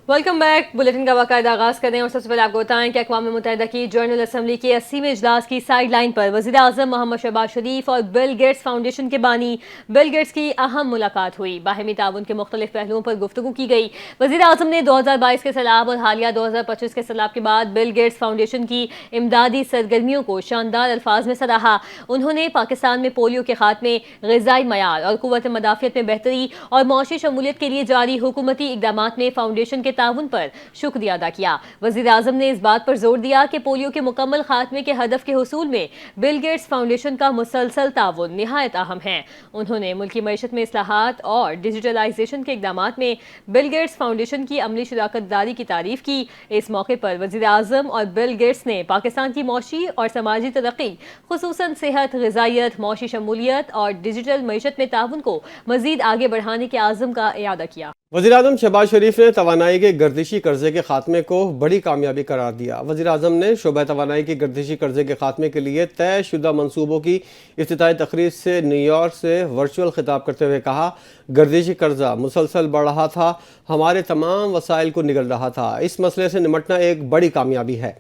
Welcome back. Bulletin का बाकायदा आगाज करें और सबसे पहले आपको बताएं कि अक़वाम मुत्तहिदा की जनरल असम्बली के 80वें इजलास की साइड लाइन पर वज़ीर आज़म मोहम्मद शहबाज शरीफ और बिल गेट्स फाउंडेशन के बानी बिल गेट्स की अहम मुलाकात हुई। बाहमी ताउन के मुख्तलिफ पहलुओं पर गुफ्तगू की गई। वज़ीर आज़म ने 2022 के सैलाब और हालिया 2025 के सैलाब के बाद बिल गेट्स फाउंडेशन की इमदादी सरगर्मियों को शानदार अल्फाज में सराहा। उन्होंने पाकिस्तान में पोलियो के खात्मे, ग़िज़ाई मयार और क़ुव्वत मदाफ़ियत में बेहतरी और मौशी शमूलियत के लिए जारी हुकूमती इक़दामात में फाउंडेशन के ताउन पर शुक्रिया अदा किया। वज़ीर आज़म ने इस बात पर जोर दिया कि पोलियो के मुकम्मल खात्मे के हदफ के हुसूल में बिल गेट्स फाउंडेशन का मुसलसल ताउन निहायत अहम है। उन्होंने मुल्की मईशत में इस्लाहात और डिजिटलाइजेशन के इक़दामात में बिल गेट्स फाउंडेशन की अमली शराकत दारी की तारीफ की। इस मौके पर वज़ीर आज़म और बिल गेट्स ने पाकिस्तान की मौशी और समाजी तरक्की, खुसूसन सेहत, ग़िज़ाइयत, मौशी शमूलियत और डिजिटल मईशत में ताउन को मज़ीद आगे बढ़ाने के आज़म का इयादा किया। वज़ीर आज़म शहबाज शरीफ ने तवानाई के गर्दिशी कर्जे के खात्मे को बड़ी कामयाबी करार दिया। वज़ीर आज़म ने शोबा तवानाई के गर्दिशी कर्जे के खात्मे के लिए तय शुदा मनसूबों की इफ्तिताई तकरीर से न्यूयॉर्क से वर्चुअल खिताब करते हुए कहा, गर्दिशी कर्जा मुसलसल बढ़ रहा था, हमारे तमाम वसाइल को निगल रहा था। इस मसले से निमटना एक बड़ी कामयाबी है।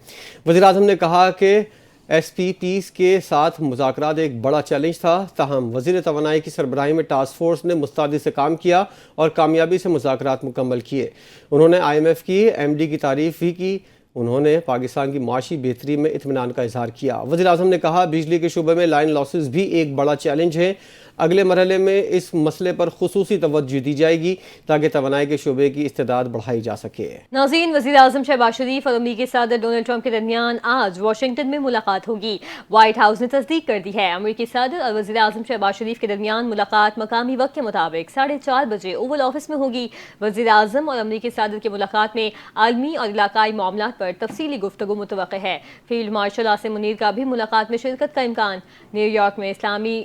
वज़ीर आज़म ने कहा कि SPPs के साथ मुज़ाकरात एक बड़ा चैलेंज था, ताहम वज़ीर तवानाई की सरबराही में टास्क फोर्स ने मुस्तैदी से काम किया और कामयाबी से मुज़ाकरात मुकम्मल किए। उन्होंने IMF की MD की तारीफ़ भी की। उन्होंने पाकिस्तान की माशी बेहतरी में इत्मीनान का इजहार किया। वज़ीर आज़म ने कहा, बिजली के शुबे में लाइन लॉसेस भी एक बड़ा चैलेंज है। अगले मरहले में इस मसले पर खुसूसी तवज्जो दी जाएगी ताकि तवानाई के शुबे की इस्तेदाद बढ़ाई जा सके। नाज़रीन, वज़ीर आज़म शहबाज शरीफ और अमरीकी सदर डोनाल्ड ट्रंप के दरमियान आज वाशिंगटन में मुलाकात होगी। व्हाइट हाउस ने तस्दीक कर दी है। अमरीकी सदर और वज़ीर आज़म शहबाज शरीफ के दरमियान मुलाकात मकामी वक्त के मुताबिक 4:30 बजे ओवल ऑफिस में होगी। वज़ीर आज़म और अमरीकी सदर की मुलाकात में आलमी और इलाकाई मामलात पर तफसीली गुफ्तगू मुतवक्किल है। फील्ड मार्शल आसिम मुनीर का भी मुलाकात में शिरकत का इम्कान। न्यूयॉर्क में इस्लामी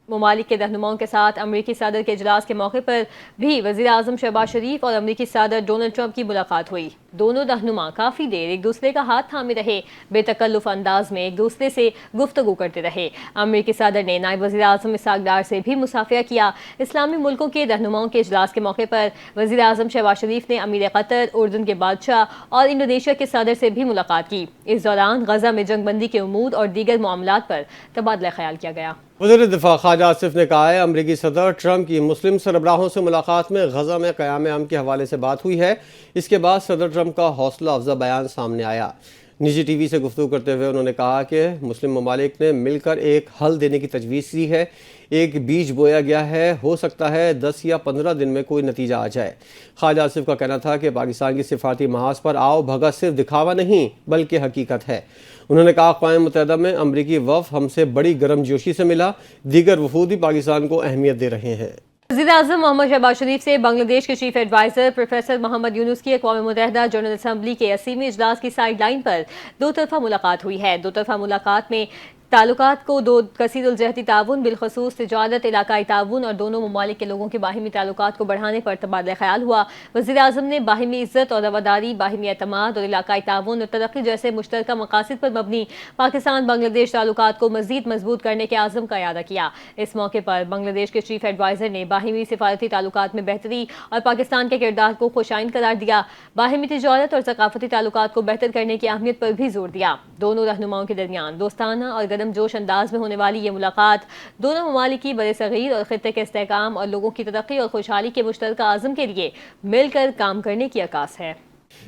ममालिक के रहनुमाओं के साथ अमरीकी सदर के इजलास के मौके पर भी वज़ीर आज़म शहबाज शरीफ और अमरीकी सदर डोनाल्ड ट्रंप की मुलाकात हुई। दोनों रहनुमा काफ़ी देर एक दूसरे का हाथ थामे रहे, बेतकल्लुफ़ अंदाज में एक दूसरे से गुफ्तगू करते रहे। अमरीकी सदर ने नायब वज़ीर आज़म इसहाक़ डार से भी मुसाफ़िया किया। इस्लामी मुल्कों के रहनुमाओं के इजलास के मौके पर वज़ीर आज़म शहबाज शरीफ ने अमीर क़तर, उर्दन के बादशाह और इंडोनेशिया के सदर से भी मुलाकात की। इस दौरान गज़ा में जंग बंदी के उमूर और दीगर मामलात पर तबादला ख्याल किया गया। वज़ीर दिफ़ा ख़ाजा आसिफ ने कहा है, अमरीकी सदर ट्रंप की मुस्लिम सरबराहों से मुलाकात में गज़ा में क़याम अमन के हवाले से बात हुई है। इसके बाद सदर ट्रंप का हौसला अफजा बयान सामने आया। निजी TV से गुफ्तगू करते हुए उन्होंने कहा कि मुस्लिम ममालिक ने मिलकर एक हल देने की तजवीज़ की है। एक बीज बोया गया है, हो सकता है 10 या 15 दिन में कोई नतीजा आ जाए। ख्वाजा आसिफ का कहना था कि पाकिस्तान की सिफारती महाज पर आओ भगत सिर्फ दिखावा नहीं बल्कि हकीकत है। उन्होंने कहा, अक़वाम मुत्तहिदा में अमरीकी वफ़द हमसे बड़ी गर्मजोशी से मिला, दीगर वफूद भी पाकिस्तान को अहमियत दे रहे हैं। वज़ीर आज़म मोहम्मद शहबाज शरीफ से बांग्लादेश के chief adviser professor Mohammad Yunus की अक़वाम मुत्तहिदा जनरल असम्बली के 80वें इजलास की साइड लाइन पर दो तरफ़ा मुलाकात हुई है। दो तरफ़ा मुलाकात में ताल्लुकात को दो कसीरुल-जहती ताउन, बिलखसूस तिजारत, इलाकाई ताउन और दोनों ममालिक के लोगों के बाहिमी ताल्लुकात को बढ़ाने पर तबादला ख्याल हुआ। वज़ीर आज़म ने बाहिमी इज़्ज़त और रवादारी, बाहिमी एतमाद और इलाकाई ताउन और तरक्की जैसे मुश्तरका मकासद पर मबनी पाकिस्तान बांग्लादेश ताल्लुकात को मज़ीद मजबूत करने के आज़म का इयादा किया। इस मौके पर बांग्लादेश के चीफ एडवाइज़र ने बाहिमी सिफारती ताल्लुकात में बेहतरी और पाकिस्तान के किरदार को खुशाइन करार दिया। बाहिमी तिजारत और सकाफती ताल्लुकात को बेहतर करने की अहमियत पर भी जोर दिया। दोनों रहनुमाओं के दरमियान दोस्ताना और जोश अंदाज में होने वाली ये मुलाकात दोनों ममालिक की बड़े सगीर और खित्ते के इस्तेहकाम और लोगों की तरक्की और खुशहाली के मुश्तरका आज़म के लिए मिलकर काम करने की अक्कास है।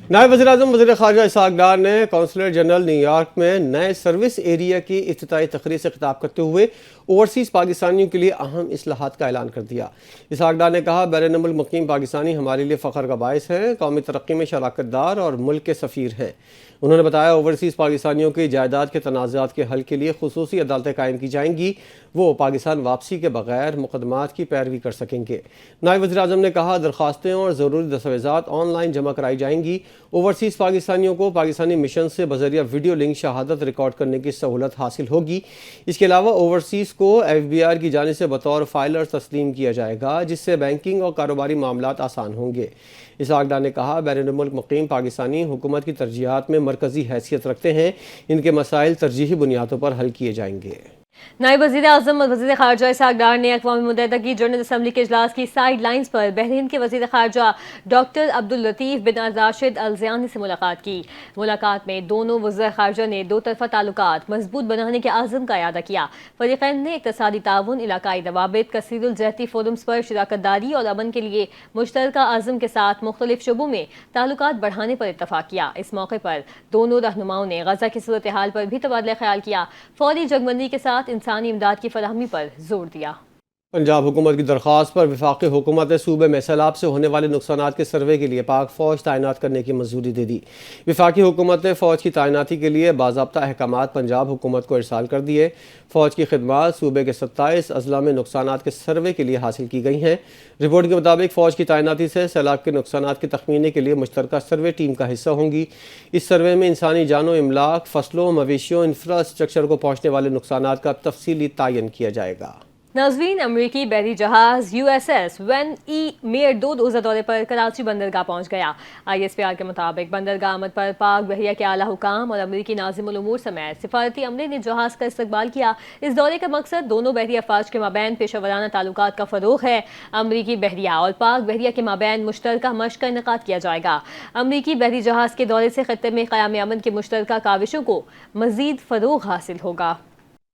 नायब वज़ीर आज़म वज़ीर ख़ारजा इसहाक़ डार ने कौंसलर जनरल न्यूयॉर्क में नए सर्विस एरिया की इफ्तिताई तकरीर से खिताब करते हुए ओवरसीज़ पाकिस्तानियों के लिए अहम इस्लाहात का ऐलान कर दिया। इसहाक़ डार ने कहा, बैरून-मुल्क मुक़ीम पाकिस्तानी हमारे लिए फ़ख्र का बाइस हैं, कौमी तरक्की में शराकत दार और मुल्क के सफ़ीर हैं। उन्होंने बताया, ओवरसीज़ पाकिस्तानियों की जायदाद के तनाज़ात के हल के लिए खुसूसी अदालतें कायम की जाएंगी। वो पाकिस्तान वापसी के बगैर मुकदमात की पैरवी कर सकेंगे। नायब वज़ीर आज़म ने कहा, दरख्वास्तें और ज़रूरी दस्तावेज़ात ऑनलाइन जमा कराई जाएंगी। ओवरसीज़ पाकिस्तानियों को पाकिस्तानी मिशन से बज़रिया वीडियो लिंक शहादत रिकॉर्ड करने की सहूलत हासिल होगी। इसके अलावा ओवरसीज़ को FBR की जानिब से बतौर फाइलर तस्लीम किया जाएगा, जिससे बैंकिंग और कारोबारी मामलात आसान होंगे। इसहाक़ डार ने कहा, बैरून-मुल्क मुक़ीम पाकिस्तानी हुकूमत की तरजीहात में मरकज़ी हैसियत रखते हैं, इनके मसाइल तरजीही बुनियादों पर हल किए जाएंगे। नायब वज़ीर आज़म और वज़ीर ख़ारजा इसहाक़ डार ने अक़वाम मुत्तहिदा की जनरल असम्बली के इजलास की साइड लाइन्स पर बहरीन के वज़ीर ख़ारजा डॉक्टर अब्दुल लतीफ़ बिन राशिद अल ज़यानी से मुलाकात की। मुलाकात में दोनों वज़ीर ख़ारजा ने दो तरफ़ा ताल्लुकात मजबूत बनाने के आज़म का इआदा किया। फ़रीक़ैन ने इक़्तिसादी ताउन, इलाक़ाई रवाबित, कसीरुल जहती फोरम्स पर शिराकत दारी और अमन के लिए मुश्तरका आज़म के साथ मुख्तलिफ शोबों में ताल्लुकात बढ़ाने पर इत्तफ़ाक़ किया। इस मौके पर दोनों रहनुमाओं ने गज़ा की सूरत हाल पर भी तबादला ख्याल किया। फौरी जंगबंदी के साथ इंसानी इमदाद की फराहमी पर जोर दिया। पंजाब हुकूमत की दरख्वास्त पर वफाकी हुकूमत ने सूबे में सैलाब से होने वाले नुकसानात के सर्वे के लिए पाक फ़ौज तैनात करने की मंजूरी दे दी। वफाकी हुकूमत ने फ़ौज की तैनाती के लिए बाज़ाब्ता अहकामात पंजाब हुकूमत को इरसाल कर दिए। फ़ौज की खिदमात सूबे के 27 अजला में नुकसानात के सर्वे के लिए हासिल की गई हैं। रिपोर्ट के मुताबिक फ़ौज की तैनाती से सैलाब के नुकसानात के तखमीने के लिए मुश्तरका सर्वे टीम का हिस्सा होंगी। इस सर्वे में इंसानी जानो, इमलाक, फसलों, मवेशियों, इंफ्रास्ट्रक्चर को पहुँचने वाले नुकसानात का तफसीली तायन किया जाएगा। नाज़रीन, अमरीकी बहरी जहाज़ USS वेन ई मेयर 2 रोज़ा दौरे पर कराची बंदरगाह पहुँच गया। ISPR के मुताबिक बंदरगाह आमद पर पाक बहरिया के आला हुकाम और अमरीकी नाज़िमुल उमूर समेत सिफारती अमले ने जहाज़ का इस्तकबाल किया। इस दौरे का मकसद दोनों बहरी अफवाज के माबैन पेशा वराना ताल्लुकात का फ़रोग़ है। अमरीकी बहरिया और पाक बहरिया के माबैन मुश्तरका मश्क का इनेकाद किया जाएगा। अमरीकी बहरी जहाज़ के दौरे से खत्ते में क़याम अमन की मुश्तरका काविशों को मज़ीद फ़रोग़ हासिल होगा।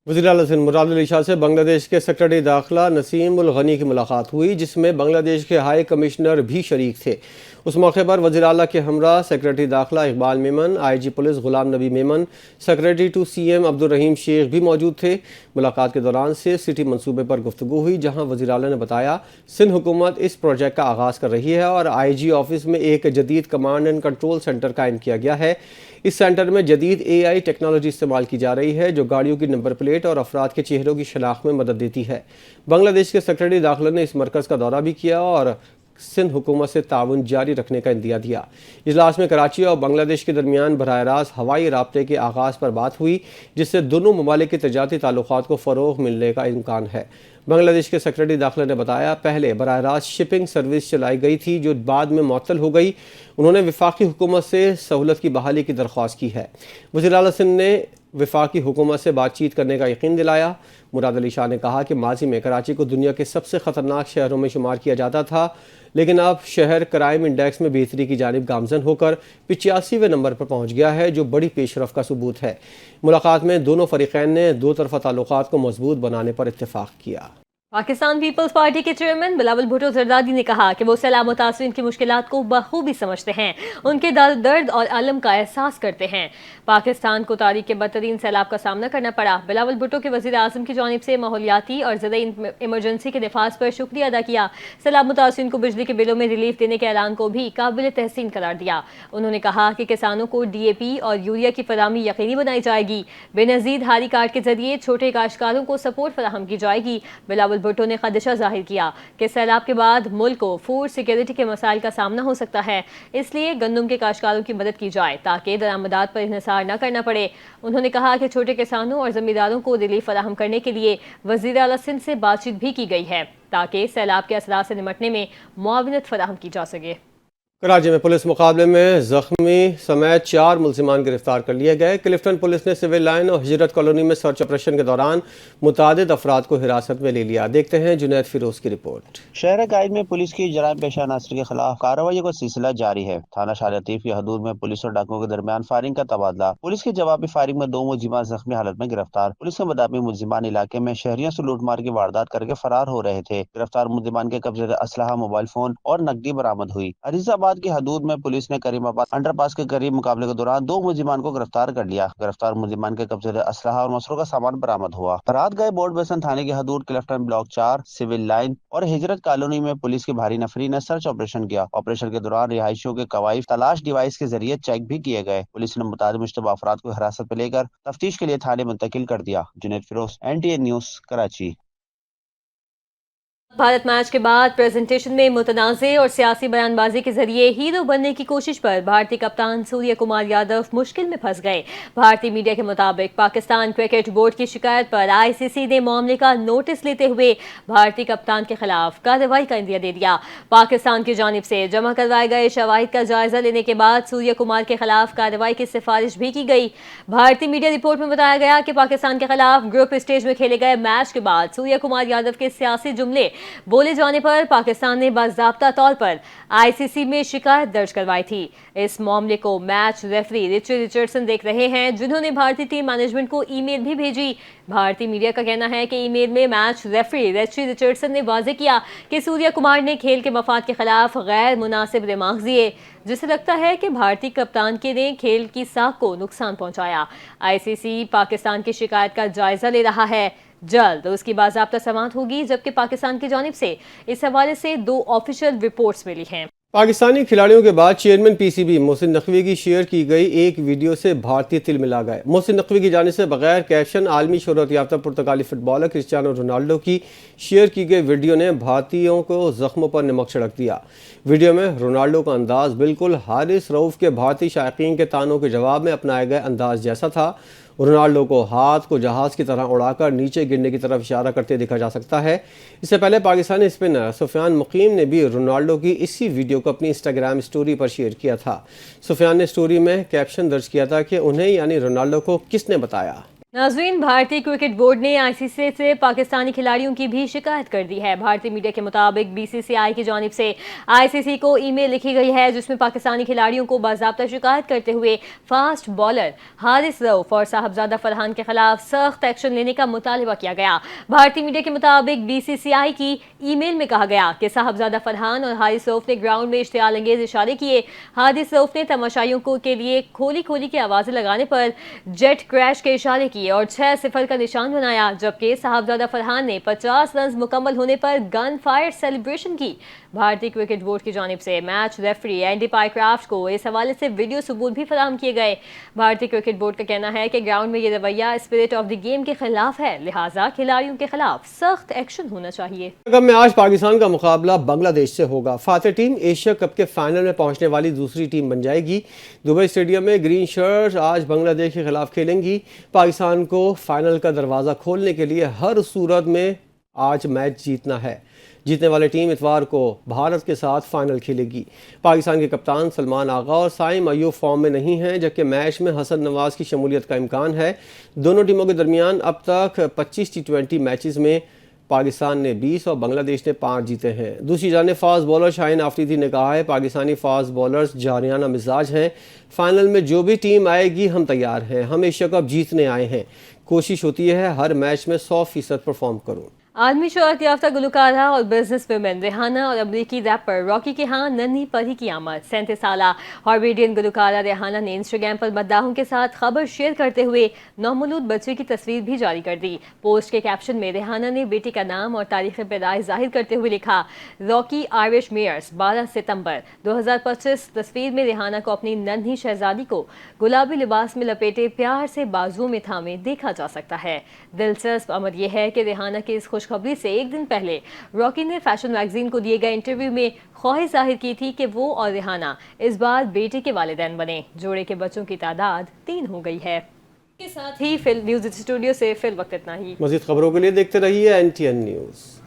वज़ीर आला सिंध मुराद अली शाह से बांग्लादेश के सेक्रेटरी दाखिला नसीम उल गनी की मुलाकात हुई, जिसमें बांग्लादेश के हाई कमिश्नर भी शरीक थे। उस मौके पर वज़ीर आला के हमरा सेक्रेटरी दाखिला Iqbal Memon, IG police Ghulam Nabi Memon, secretary to CM Abdul Rahim Shaikh भी मौजूद थे। मुलाकात के दौरान सेफ सिटी मंसूबे पर गुफ्तगू हुई, जहाँ वज़ीर आला ने बताया सिंध हुकूमत इस प्रोजेक्ट का आगाज़ कर रही है और IG ऑफिस में एक जदीद कमांड एंड कंट्रोल सेंटर कायम किया गया है। इस सेंटर में जदीद AI टेक्नोलॉजी इस्तेमाल की जा रही है, जो गाड़ियों की नंबर प्लेट और अफराद के चेहरों की शनाख्त में मदद देती है। बांग्लादेश के सेक्रेटरी दाखिला ने इस मरकज़ का दौरा भी किया और सिंध हुकूमत से ताउन जारी रखने का इंदिया दिया। इजलास में कराची और बांग्लादेश के दरमियान बराह रास्त हवाई राब्ते के आगाज़ पर बात हुई, जिससे दोनों ममालिक के तजारती ताल्लुकात को फ़रोग़ मिलने का इम्कान है। बांग्लादेश के सेक्रेटरी दाखिला ने बताया पहले बराह रास्त शिपिंग सर्विस चलाई गई थी, जो बाद में मुअत्तल हो गई। उन्होंने वफाकी हुकूमत से सहूलत की बहाली की दरख्वास्त की है। वज़ीर आला सिंध ने वफाकी हुकूमत से बातचीत करने का यकीन दिलाया। मुराद अली शाह ने कहा कि माजी में कराची को दुनिया के सबसे ख़तरनाक शहरों में शुमार किया जाता था, लेकिन अब शहर क्राइम इंडेक्स में बेहतरी की जानिब गामजन होकर 85वें नंबर पर पहुँच गया है, जो बड़ी पेशरफ का सबूत है। मुलाकात में दोनों फरीक़ैन ने दो तरफ़ा ताल्लुकात को मजबूत बनाने पर इत्तेफाक किया। पाकिस्तान पीपल्स पार्टी के चेयरमैन बिलावल भुट्टो जरदारी ने कहा कि वो सैलाब मुतासरीन की मुश्किलात को बखूबी समझते हैं, उनके दर्द और अलम का एहसास करते हैं। पाकिस्तान को तारीख के बदतरीन सैलाब का सामना करना पड़ा। बिलावल भुट्टो के वज़ीर आज़म की जानिब से माहौलियाती और ज़राई इमरजेंसी के नफाज पर शुक्रिया अदा किया। सैलाब मुतासरीन को बिजली के बिलों में रिलीफ देने के ऐलान को भी काबिल तहसीन करार दिया। उन्होंने कहा कि किसानों को DAP और यूरिया की फराहमी यकीनी बनाई जाएगी। बेनज़ीर हारी कार्ड के जरिए छोटे काश्तकारों को सपोर्ट फराहम की जाएगी। बिलावल भुट्टो ने खदशा जाहिर किया कि सैलाब के बाद मुल्क को फूड सिक्योरिटी के मसाइल का सामना हो सकता है, इसलिए गंदम के काश्तकारों की मदद की जाए ताकि दरामदात पर इन्हिसार न करना पड़े। उन्होंने कहा कि छोटे किसानों और जमींदारों को रिलीफ फराहम करने के लिए वज़ीर आला सिंध से बातचीत भी की गई है, ताकि सैलाब के असरात से निमटने में मुआविनत फराहम की जा सके। कराची में पुलिस मुकाबले में जख्मी समेत 4 मुल्जिमान गिरफ्तार कर लिए गए। क्लिफ्टन पुलिस ने सिविल लाइन और हिजरत कॉलोनी में सर्च ऑपरेशन के दौरान मुतादिद अफराद को हिरासत में ले लिया। देखते हैं जुनैद फिरोज की रिपोर्ट। शहर कायद में पुलिस की जराइम पेशा अनासर के खिलाफ कार्रवाई का सिलसिला जारी है। थाना शाह लतीफ की हदूद में पुलिस और डाकुओं के दरमियान फायरिंग का तबादला। पुलिस की जवाबी फायरिंग में 2 मुल्जिमान जख्मी हालत में गिरफ्तार। पुलिस के मुताबिक मुल्जिमान इलाके में शहरियों से लूटमार की वारदात करके फरार हो रहे थे। गिरफ्तार मुल्जिमान के कब्जे से असलहा, मोबाइल फोन और नकदी बरामद हुई। अजीजाबाद की हदूद में पुलिस ने करीमाबाद अंडरपास के करीब मुकाबले के दौरान 2 मुल्जिमान को गिरफ्तार कर लिया। गिरफ्तार मुल्जिमान के कब्जे से असलहा और मसरूका सामान बरामद हुआ। रात गए बोर्ड बेसन थाने की हदूद क्लिफ्टन ब्लॉक 4, सिविल लाइन और हिजरत कॉलोनी में पुलिस की भारी नफरी ने सर्च ऑपरेशन किया। ऑपरेशन के दौरान रिहायशियों के कवायद तलाश डिवाइस के जरिए चेक भी किए गए। पुलिस ने मुताबिक मुश्तबा अफराद को हिरासत में लेकर तफ्तीश के लिए थाने मुंतकिल कर दिया। Junaid Feroz, NTA news, Karachi. Bharat match के बाद प्रेजेंटेशन में मुतनाज़े और सियासी बयानबाजी के जरिए हीरो बनने की कोशिश पर भारतीय कप्तान सूर्य कुमार यादव मुश्किल में फंस गए। भारतीय मीडिया के मुताबिक पाकिस्तान क्रिकेट बोर्ड की शिकायत पर आईसीसी ने मामले का नोटिस लेते हुए भारतीय कप्तान के खिलाफ कार्रवाई का इंदिया दे दिया। पाकिस्तान की जानिब से जमा करवाए गए शवाहिद का जायजा लेने के बाद सूर्य कुमार के खिलाफ कार्रवाई की सिफारिश भी की गई। भारतीय मीडिया रिपोर्ट में बताया गया कि पाकिस्तान के खिलाफ ग्रुप स्टेज में खेले गए मैच के बाद सूर्य कुमार यादव के सियासी जुमले बोले जाने पर पाकिस्तान ने बाज़ाब्ता तौर पर आईसीसी में शिकायत दर्ज करवाई थी। इस मामले को मैच रेफरी रिची रिचर्डसन देख रहे हैं, जिन्होंने भारतीय टीम मैनेजमेंट को ईमेल भी भेजी। भारतीय मीडिया का कहना है कि ईमेल में मैच रेफरी रिची रिचर्डसन ने वाज़ेह किया कि सूर्य कुमार ने खेल के मफाद के खिलाफ गैर मुनासिब रिमार्क्स दिए, जिससे लगता है कि भारतीय कप्तान के ने खेल की साख को नुकसान पहुंचाया। आईसीसी पाकिस्तान की शिकायत का जायजा ले रहा है। जल्द उसकी बाज़ाब्ता समाअत होगी, जबकि पाकिस्तान की जानिब से इस हवाले से 2 ऑफिशियल रिपोर्ट्स मिली हैं। पाकिस्तानी खिलाड़ियों के बाद चेयरमैन पीसीबी मोहसिन नकवी की शेयर की गई एक वीडियो से भारतीय तिल मिला गए। मोहसिन नकवी की जानिब से बगैर कैप्शन आलमी शोहरत याफ्ता पुर्तगाली फुटबॉलर क्रिस्टियानो रोनाल्डो की शेयर की गई वीडियो ने भारतीयों को जख्मों पर नमक छिड़क दिया। वीडियो में रोनाल्डो का अंदाज बिल्कुल हारिस रऊफ के भारतीय शायकीन के तानों के जवाब में अपनाए गए अंदाज जैसा था। रोनाल्डो को हाथ को जहाज़ की तरह उड़ाकर नीचे गिरने की तरफ इशारा करते देखा जा सकता है। इससे पहले पाकिस्तानी स्पिनर सुफियान मुकीम ने भी रोनाल्डो की इसी वीडियो को अपनी इंस्टाग्राम स्टोरी पर शेयर किया था। सुफियान ने स्टोरी में कैप्शन दर्ज किया था कि उन्हें यानी रोनाल्डो को किसने बताया। नाज़रीन, भारतीय क्रिकेट बोर्ड ने आईसीसी से पाकिस्तानी खिलाड़ियों की भी शिकायत कर दी है। भारतीय मीडिया के मुताबिक बीसीसीआई की जानिब से आईसीसी को ईमेल लिखी गई है, जिसमें पाकिस्तानी खिलाड़ियों को बाज़ाब्ता शिकायत करते हुए फास्ट बॉलर हारिस रऊफ और साहबजादा फरहान के खिलाफ सख्त एक्शन लेने का मुतालबा किया गया। भारतीय मीडिया के मुताबिक बीसीसीआई की ईमेल में कहा गया कि साहबजादा फरहान और हारिस रऊफ ने ग्राउंड में इश्तियाल अंगेज इशारे किए। हारिस रऊफ ने तमाशाइयों के लिए खोली खोली की आवाज़ें लगाने पर जेट क्रैश के इशारे किए और 6-0 का निशान बनाया, जबकि साहबजादा फरहान ने 50 रन मुकम्मल होने पर गन फायर सेलिब्रेशन की। भारतीय क्रिकेट बोर्ड की जानिब से मैच रेफरी एंडी पाइक्राफ्ट को इस हवाले से वीडियो सबूत भी फराहम किए गए। भारतीय क्रिकेट बोर्ड का कहना है कि ग्राउंड में ये रवैया स्पिरिट ऑफ द गेम के खिलाफ है, लिहाजा खिलाड़ियों के खिलाफ सख्त एक्शन होना चाहिए। कप में आज पाकिस्तान का मुकाबला बांग्लादेश से होगा। फातेह टीम एशिया कप के फाइनल में पहुंचने वाली दूसरी टीम बन जाएगी। दुबई स्टेडियम में ग्रीन शर्ट्स आज बांग्लादेश के खिलाफ खेलेंगी। पाकिस्तान को फाइनल का दरवाज़ा खोलने के लिए हर सूरत में आज मैच जीतना है। जीतने वाली टीम इतवार को भारत के साथ फाइनल खेलेगी। पाकिस्तान के कप्तान सलमान आगा और साइम अयूब फॉर्म में नहीं हैं, जबकि मैच में हसन नवाज की शमूलियत का इम्कान है। दोनों टीमों के दरमियान अब तक 25 T20 मैचेस में पाकिस्तान ने 20 और बांग्लादेश ने 5 जीते हैं। दूसरी जानिब फास्ट बॉलर शाहीन आफरीदी ने कहा है, पाकिस्तानी फास्ट बॉलर्स जारियाना मिजाज हैं। फाइनल में जो भी टीम आएगी हम तैयार हैं। हम एशिया कप जीतने आए हैं। कोशिश होती है हर मैच में 100% परफॉर्म करूं। आलमी शोहरत याफ्ता गुलकारा और बिजनेस वुमेन रेहाना और अमरीकी रैपर रॉकी के यहाँ नन्ही परी की आमद। 37 साला हॉर्वेडियन गुलकारा रेहाना ने इंस्टाग्राम पर मद्दाहों के साथ खबर शेयर करते हुए नौमौलूद बच्चे की तस्वीर भी जारी कर दी। पोस्ट के कैप्शन में रेहाना ने बेटी का नाम और तारीख पैदाइश जाहिर करते हुए लिखा, रॉकी आयरिश मेयर्स 12 सितंबर 2025। तस्वीर में रेहाना को अपनी नन्ही शहजादी को गुलाबी लिबास में लपेटे प्यार से बाजुओं में थामे देखा जा सकता है। दिलचस्प अमर यह है कि रेहाना की इस खुशखबरी से एक दिन पहले रॉकी ने फैशन मैगजीन को दिए गए इंटरव्यू में ख्वाहिश जाहिर की थी कि वो और रेहाना इस बार बेटे के वालिदैन बने। जोड़े के बच्चों की तादाद 3 हो गई है। इसके साथ ही फिल न्यूज़ स्टूडियो से फिल वक्त इतना ही। मज़ीद खबरों के लिए देखते रहिए NTN न्यूज़।